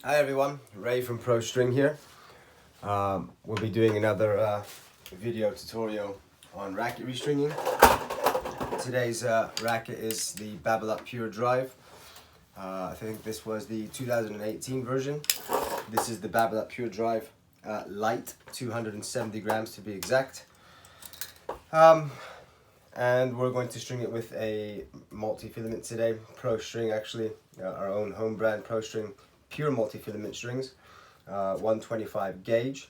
Hi everyone, Ray from Pro-string here. We'll be doing another video tutorial on racket restringing. Today's racket is the Babolat Pure Drive. I think this was the 2018 version. This is the Babolat Pure Drive Light, 270 grams to be exact. And we're going to string it with a multi-filament today. Pro-string, actually, our own home brand Pro-string Pure Multifilament strings, 125 gauge,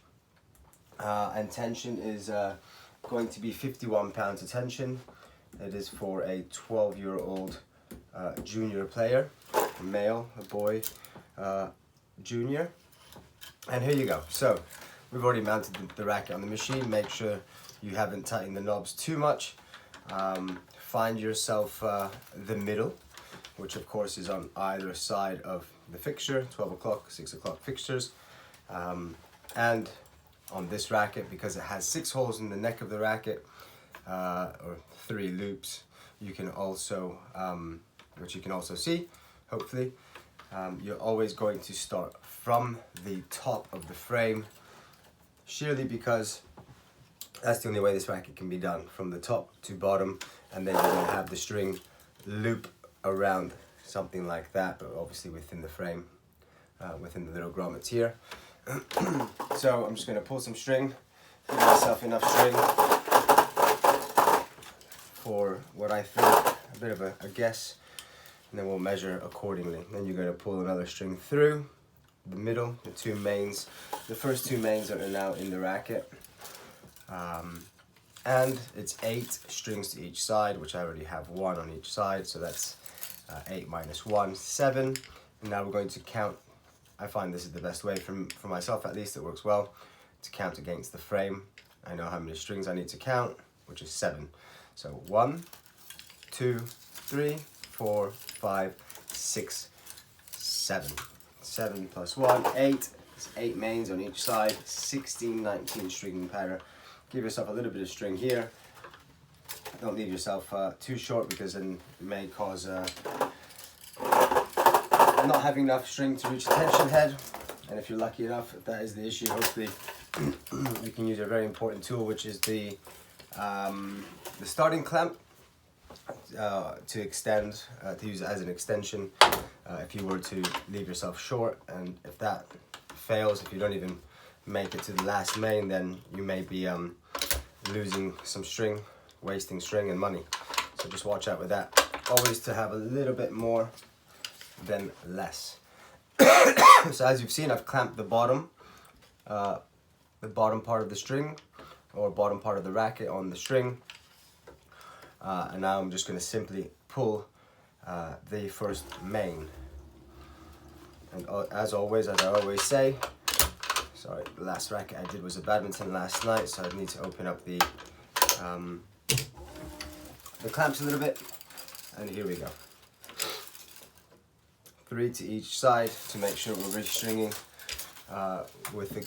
and tension is going to be 51 pounds of tension. It is for a 12-year-old junior player, a male, a boy, junior. And here you go. So we've already mounted the racket on the machine. Make sure you haven't tightened the knobs too much. Find yourself the middle, which of course is on either side of the fixture, 12 o'clock, 6 o'clock fixtures. And on this racket, because it has 6 holes in the neck of the racket, or 3 loops, you can also, which you can also see, hopefully, you're always going to start from the top of the frame, sheerly because that's the only way this racket can be done, from the top to bottom, and then you're going to have the string loop around something like that, but obviously within the frame, within the little grommets here. So I'm just going to pull some string, give myself enough string for what I think, a bit of a guess, and then we'll measure accordingly. Then you're going to pull another string through the middle, the 2 mains. The first 2 mains are now in the racket. And it's 8 strings to each side, which I already have 1 on each side, so that's 8 minus 1, 7. And now we're going to count. I find this is the best way, for myself at least, it works well, to count against the frame. I know how many strings I need to count, which is 7. So 1, 2, 3, 4, 5, 6, 7. 7 plus 1, 8. It's 8 mains on each side, 16, 19 string pattern. Give yourself a little bit of string here. Don't leave yourself too short, because then it may cause not having enough string to reach the tension head. And if you're lucky enough, if that is the issue, hopefully you can use a very important tool, which is the starting clamp, to extend, to use it as an extension if you were to leave yourself short. And if that fails, if you don't even make it to the last main, then you may be losing some string, wasting string and money. So just watch out with that. Always to have a little bit more than less. So as you've seen, I've clamped the bottom part of the string, or bottom part of the racket on the string, and now I'm just going to simply pull the first main. And as always, as I always say, sorry, the last racket I did was a badminton last night, so I need to open up the clamps a little bit, and here we go. 3 to each side to make sure we're restringing with a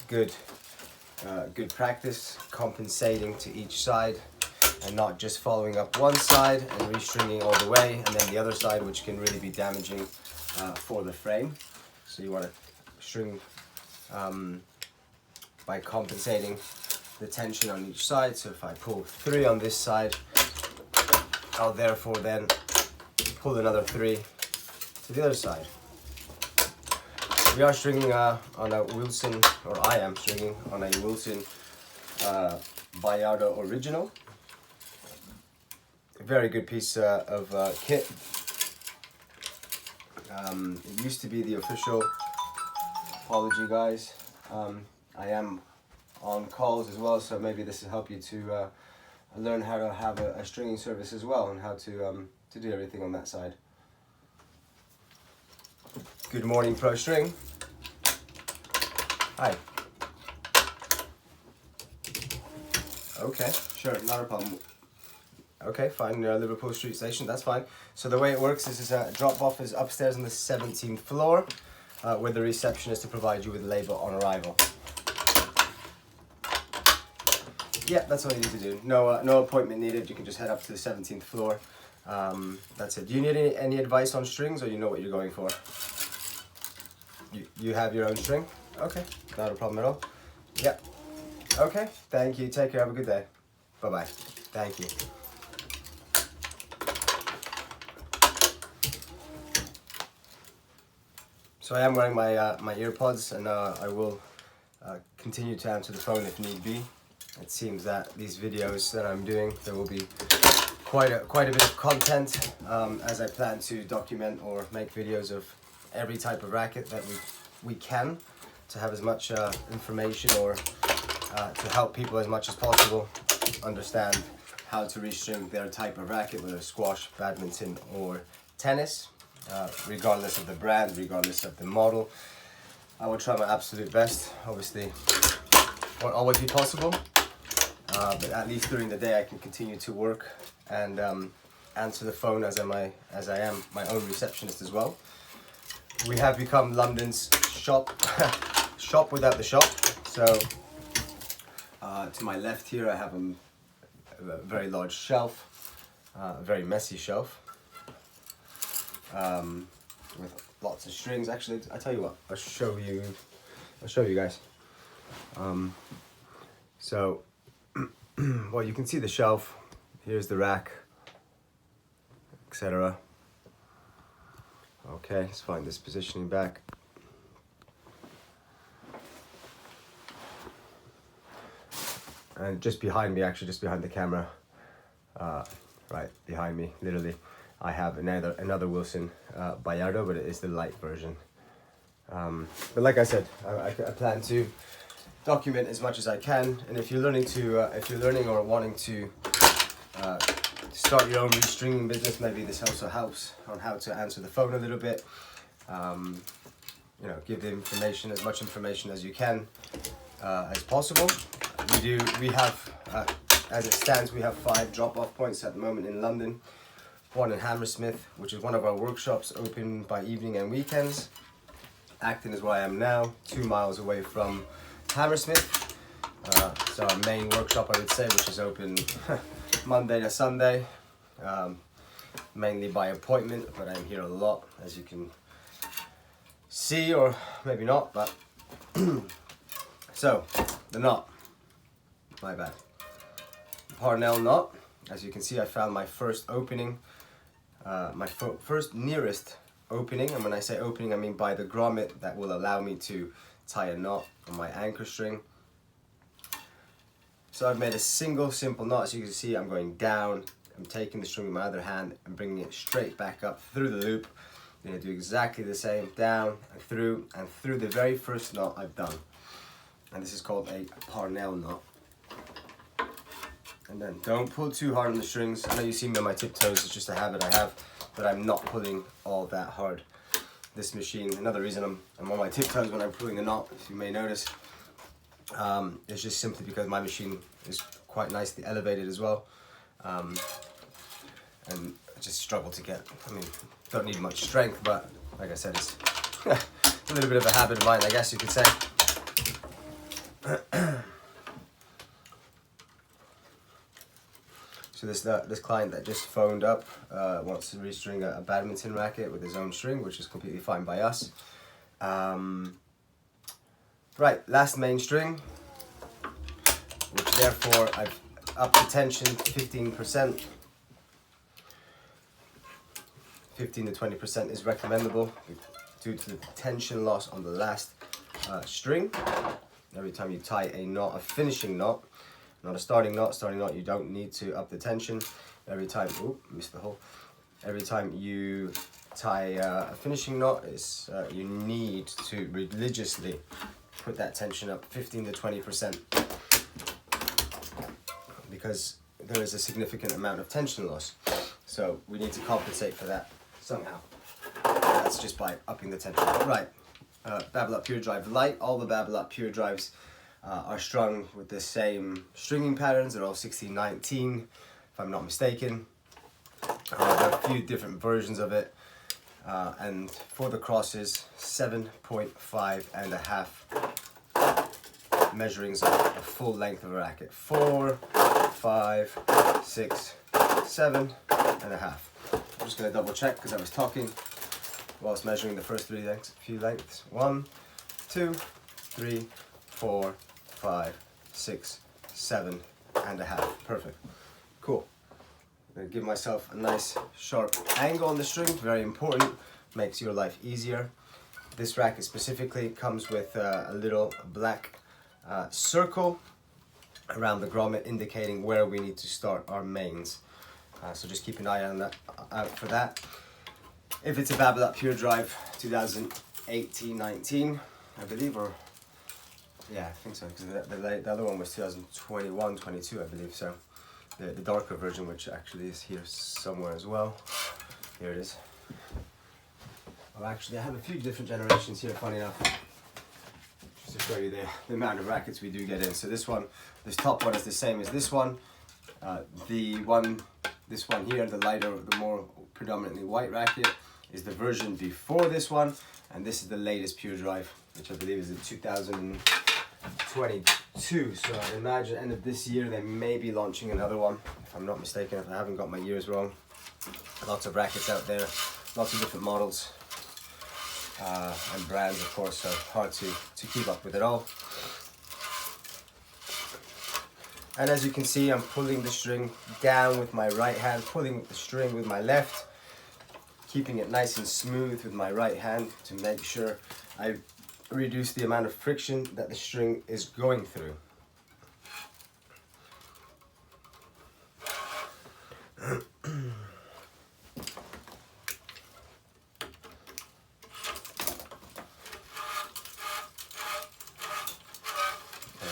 good practice, compensating to each side, and not just following up one side and restringing all the way, and then the other side, which can really be damaging for the frame. So you want to string by compensating the tension on each side. So if I pull 3 on this side, I'll therefore then pull another 3 to the other side. We are stringing on a Wilson, or I am stringing on a Wilson Bayardo Original. A very good piece of kit. It used to be the official, apology guys, I am on calls as well, so maybe this will help you to learn how to have a stringing service as well, and how to do everything on that side. Good morning, Pro-string. Hi. Okay, sure, not a problem. Okay, fine, Liverpool Street Station, that's fine. So the way it works is drop-off is upstairs on the 17th floor, with the receptionist to provide you with label on arrival. Yeah, that's all you need to do. No appointment needed. You can just head up to the 17th floor. That's it. Do you need any advice on strings, or you know what you're going for? You have your own string? Okay, not a problem at all. Yep. Okay, thank you. Take care. Have a good day. Bye-bye. Thank you. So I am wearing my my earpods, and I will continue to answer the phone if need be. It seems that these videos that I'm doing, there will be quite a bit of content, as I plan to document or make videos of every type of racket that we can, to have as much information, or to help people as much as possible understand how to restring their type of racket, whether squash, badminton or tennis, regardless of the brand, regardless of the model. I will try my absolute best. Obviously won't always be possible, but at least during the day I can continue to work and answer the phone as I am my own receptionist as well. We have become London's shop without the shop. So to my left here I have a very large shelf, a very messy shelf, with lots of strings. Actually, I tell you what, I'll show you guys. So well, you can see the shelf. Here's the rack, etc. Okay, let's find this positioning back. And just behind me, actually just behind the camera, right behind me, literally, I have another Wilson Bayardo, but it is the light version. But like I said, I plan to document as much as I can. And if you're learning or wanting to start your own restringing business, maybe this also helps on how to answer the phone a little bit. You know, give the information, as much information as you can, as possible. We have, as it stands, we have 5 drop-off points at the moment in London. One in Hammersmith, which is one of our workshops, open by evening and weekends. Acton is where I am now, 2 miles away from Hammersmith. So our main workshop, I would say, which is open Monday to Sunday, mainly by appointment, but I'm here a lot, as you can see, or maybe not, but so the knot, my bad, Parnell knot. As you can see, I found my first opening, my first nearest opening, and when I say opening, I mean by the grommet that will allow me to tie a knot on my anchor string. So I've made a single simple knot. As you can see, I'm going down, I'm taking the string with my other hand and bringing it straight back up through the loop. I'm going to do exactly the same, down and through the very first knot I've done. And this is called a Parnell knot. And then don't pull too hard on the strings. I know you see me on my tiptoes, it's just a habit I have, but I'm not pulling all that hard. This machine, another reason I'm on my tiptoes when I'm pulling the knot, if you may notice, is just simply because my machine is quite nicely elevated as well. And I just struggle to get, I mean, don't need much strength, but like I said, it's a little bit of a habit of mine, I guess you could say. So this client that just phoned up wants to restring a badminton racket with his own string, which is completely fine by us. Right, last main string, which therefore I've upped the tension 15%. 15 to 20% is recommendable due to the tension loss on the last string. Every time you tie a knot, a finishing knot, not a starting knot, you don't need to up the tension. Every time, missed the hole. Every time you tie a finishing knot, you need to religiously put that tension up 15 to 20%, because there is a significant amount of tension loss. So we need to compensate for that somehow. That's just by upping the tension. Right, Babolat Pure Drive Light. All the Babolat Pure Drives are strung with the same stringing patterns. They're all 16-19, if I'm not mistaken. There are a few different versions of it. And for the crosses, 7.5 and a half measurings of the full length of a racket. 4, 5, 6, 7 and a half. I'm just going to double check because I was talking. whilst measuring the first few lengths. 1, 2, 3, 4, 5, 6, 7 and a half. Perfect. Cool. I'm going to give myself a nice sharp angle on the string, very important, makes your life easier. This racket specifically comes with a little black circle around the grommet indicating where we need to start our mains. So just keep an eye on that, out for that. If it's a Babolat Pure Drive 2018-19, I believe, or yeah, I think so, because the other one was 2021-22, I believe. So the darker version, which actually is here somewhere as well. Here it is. Oh, actually, I have a few different generations here, funny enough, just to show you the amount of rackets we do get in. So this top one is the same as this one. This one here, the lighter, the more predominantly white racket, is the version before this one, and this is the latest Pure Drive, which I believe is in 2022. So I imagine end of this year they may be launching another one, if I'm not mistaken, if I haven't got my years wrong. Lots of rackets out there, lots of different models and brands, of course, so hard to keep up with it all. And as you can see, I'm pulling the string down with my right hand, pulling the string with my left, keeping it nice and smooth with my right hand to make sure I reduce the amount of friction that the string is going through.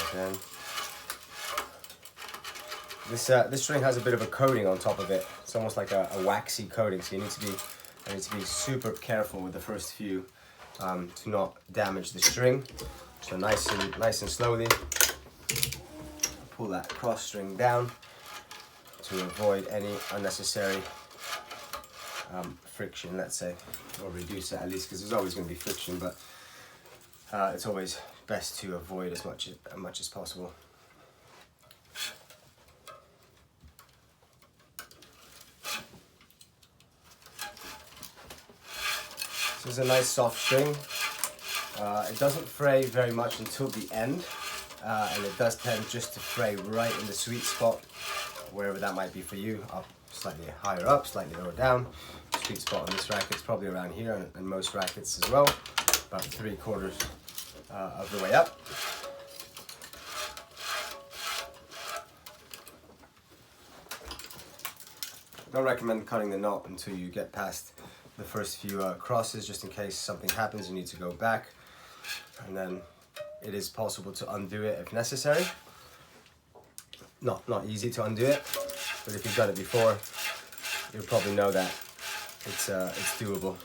Okay. This string has a bit of a coating on top of it. It's almost like a waxy coating, so I need to be super careful with the first few to not damage the string. So nice and slowly pull that cross string down to avoid any unnecessary friction, let's say, or reduce it at least, because there's always going to be friction, but it's always best to avoid as much as possible. This is a nice soft string. It doesn't fray very much until the end, and it does tend just to fray right in the sweet spot, wherever that might be for you, up, slightly higher up, slightly lower down. Sweet spot on this racket is probably around here, and most rackets as well, about 3/4 of the way up. I don't recommend cutting the knot until you get past the first few crosses, just in case something happens, you need to go back, and then it is possible to undo it if necessary. Not easy to undo it, but if you've done it before, you'll probably know that it's doable.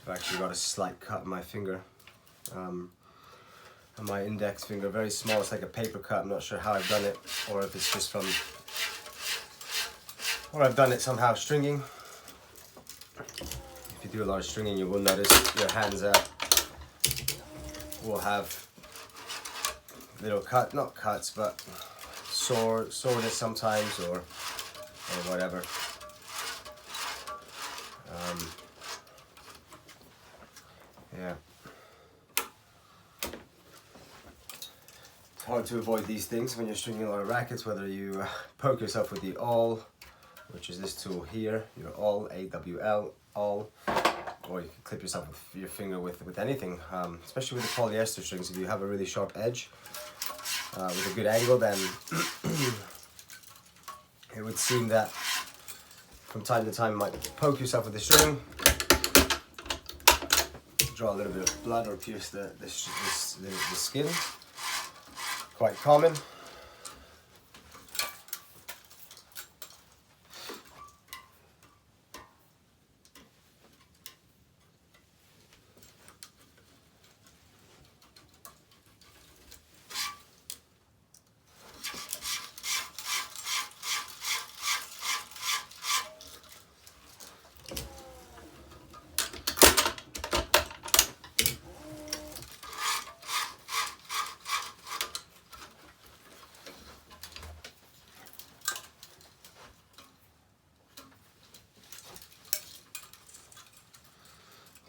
I've actually got a slight cut in my finger, on my index finger, very small. It's like a paper cut. I'm not sure how I've done it, or if it's just from, or I've done it somehow stringing. If you do a lot of stringing, you will notice your hands will have little not cuts, but soreness sometimes, or whatever. Yeah. It's hard to avoid these things when you're stringing a lot of rackets, whether you poke yourself with the awl, which is this tool here, your awl, A-W-L, awl, or you can clip yourself with your finger with anything, especially with the polyester strings. If you have a really sharp edge with a good angle, then it would seem that from time to time you might poke yourself with the string, draw a little bit of blood, or pierce the skin. Quite common.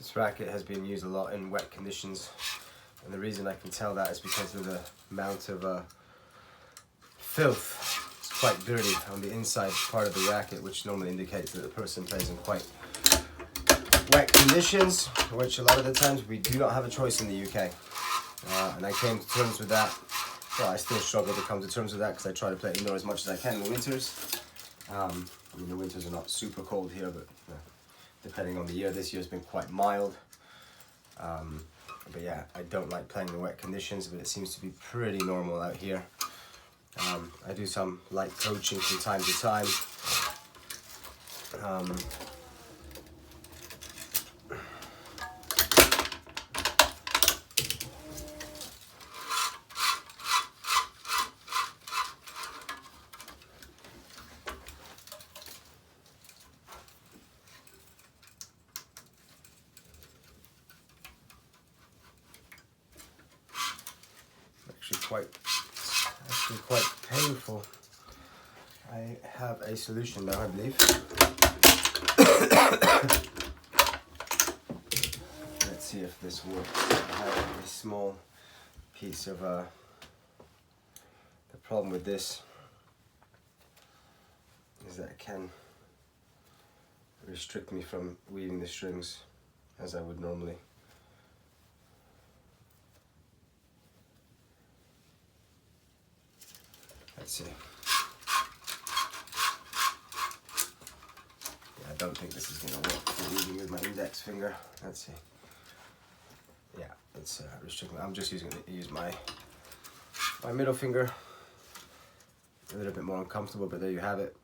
This racket has been used a lot in wet conditions, and the reason I can tell that is because of the amount of filth. It's quite dirty on the inside part of the racket, which normally indicates that the person plays in quite wet conditions, which a lot of the times we do not have a choice in the UK. And I came to terms with that. Well, I still struggle to come to terms with that because I try to play indoor as much as I can in the winters. I mean, the winters are not super cold here, but depending on the year, this year's been quite mild. But yeah, I don't like playing in wet conditions, but it seems to be pretty normal out here. I do some light coaching from time to time. Actually quite painful. I have a solution now, I believe. Let's see if this works. I have a small piece of the problem with this is that it can restrict me from weaving the strings as I would normally. Let's see. Yeah, I don't think this is going to work for weaving with my index finger. Let's see. Yeah, it's restricting. I'm just using to use my middle finger. A little bit more uncomfortable, but there you have it.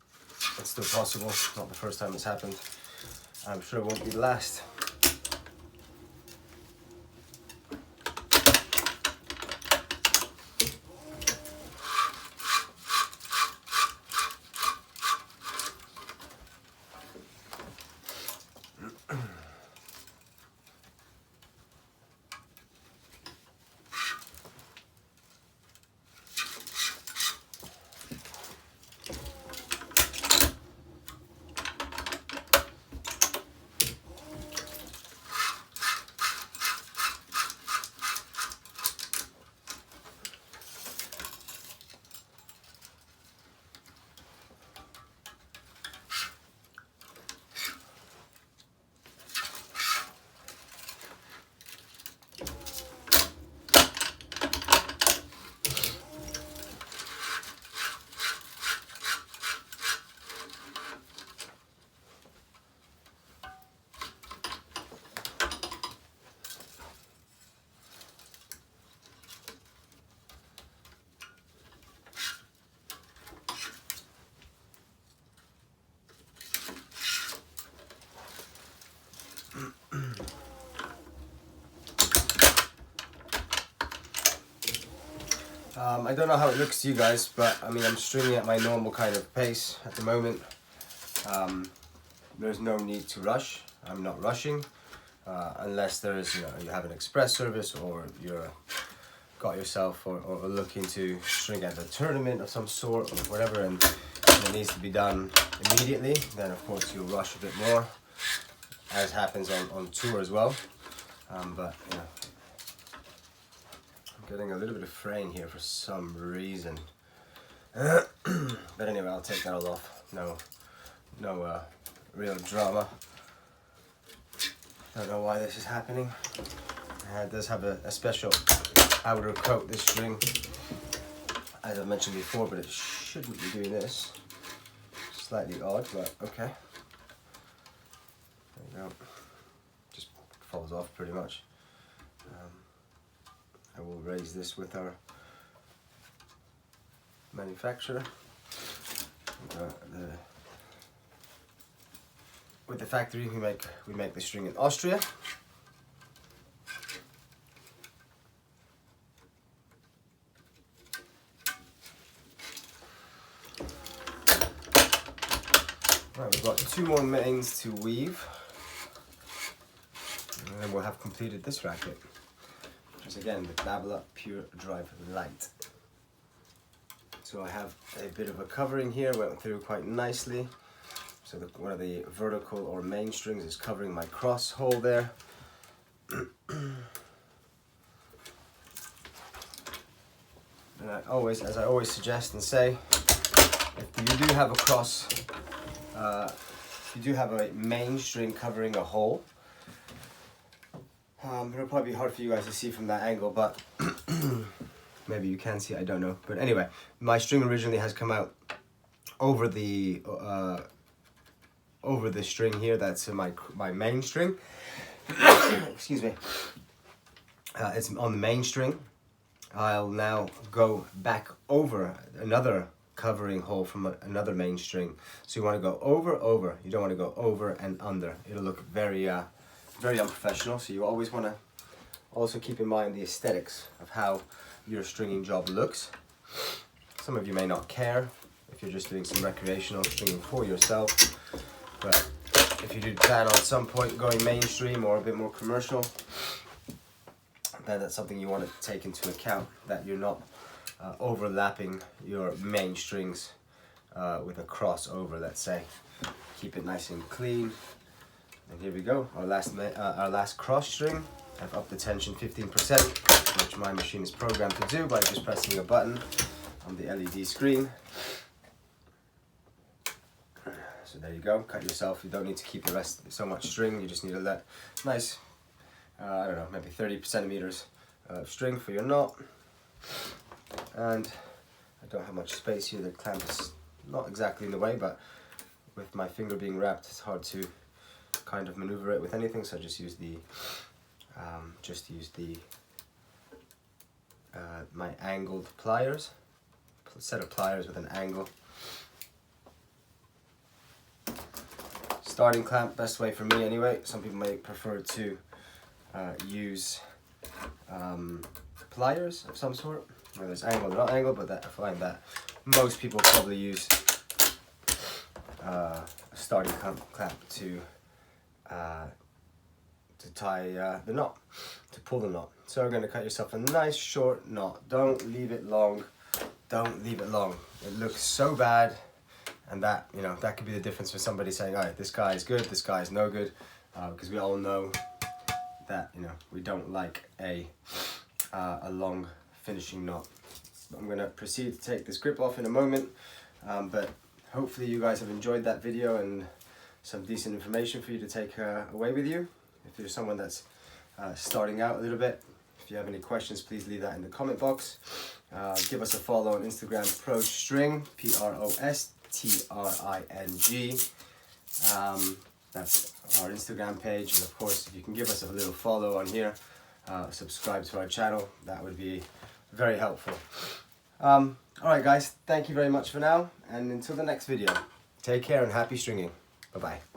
It's still possible. Not the first time it's happened. I'm sure it won't be the last. I don't know how it looks to you guys, but I mean, I'm stringing at my normal kind of pace at the moment. There's no need to rush. I'm not rushing unless there is, you have an express service, or you're got yourself or looking to string at a tournament of some sort or whatever, and it needs to be done immediately. Then of course you'll rush a bit more, as happens on tour as well. But getting a little bit of fraying here for some reason. But anyway, I'll take that all off. No real drama. Don't know why this is happening. It does have a special outer coat, this string, as I mentioned before, but it shouldn't be doing this. Slightly odd, but okay. There you go. Just falls off pretty much. I will raise this with our manufacturer. With the factory, we make the string in Austria. Right, we've got 2 more mains to weave, and then we'll have completed this racket. Again, the Babolat Pure Drive Light. So I have a bit of a covering here, went through quite nicely. So one of the vertical or main strings is covering my cross hole there. as I always suggest and say, if you do have a cross, if you do have a main string covering a hole, it'll probably be hard for you guys to see from that angle, but maybe you can see, I don't know. But anyway, my string originally has come out over the string here. That's my main string. Excuse me. It's on the main string. I'll now go back over another covering hole from another main string. So you want to go over. You don't want to go over and under. It'll look very unprofessional. So you always want to also keep in mind the aesthetics of how your stringing job looks. Some of you may not care if you're just doing some recreational stringing for yourself, but if you do plan on at some point going mainstream or a bit more commercial, then that's something you want to take into account, that you're not overlapping your main strings with a crossover, let's say. Keep it nice and clean. And here we go, our last cross string. I've upped the tension 15%, which my machine is programmed to do by just pressing a button on the LED screen. So there you go, cut yourself. You don't need to keep the rest so much string, you just need to let nice, I don't know, maybe 30 centimeters of string for your knot. And I don't have much space here, the clamp is not exactly in the way, but with my finger being wrapped, it's hard to kind of maneuver it with anything, so I just use the my angled pliers, set of pliers with an angle. Starting clamp, best way for me anyway. Some people may prefer to use pliers of some sort, whether it's angled or not angled, but I find that most people probably use a starting clamp to tie the knot, to pull the knot. So we're going to cut yourself a nice short knot. Don't leave it long. Don't leave it long. It looks so bad, and that, you know, that could be the difference for somebody saying, all right, this guy is good, this guy is no good, because we all know that, you know, we don't like a long finishing knot. I'm going to proceed to take this grip off in a moment, but hopefully you guys have enjoyed that video and some decent information for you to take away with you. If you're someone that's starting out a little bit, if you have any questions, please leave that in the comment box. Give us a follow on Instagram, Pro-string, P-R-O-S-T-R-I-N-G. That's our Instagram page, and of course, if you can give us a little follow on here, subscribe to our channel, that would be very helpful. Alright guys, thank you very much for now, and until the next video, take care and happy stringing. Bye-bye.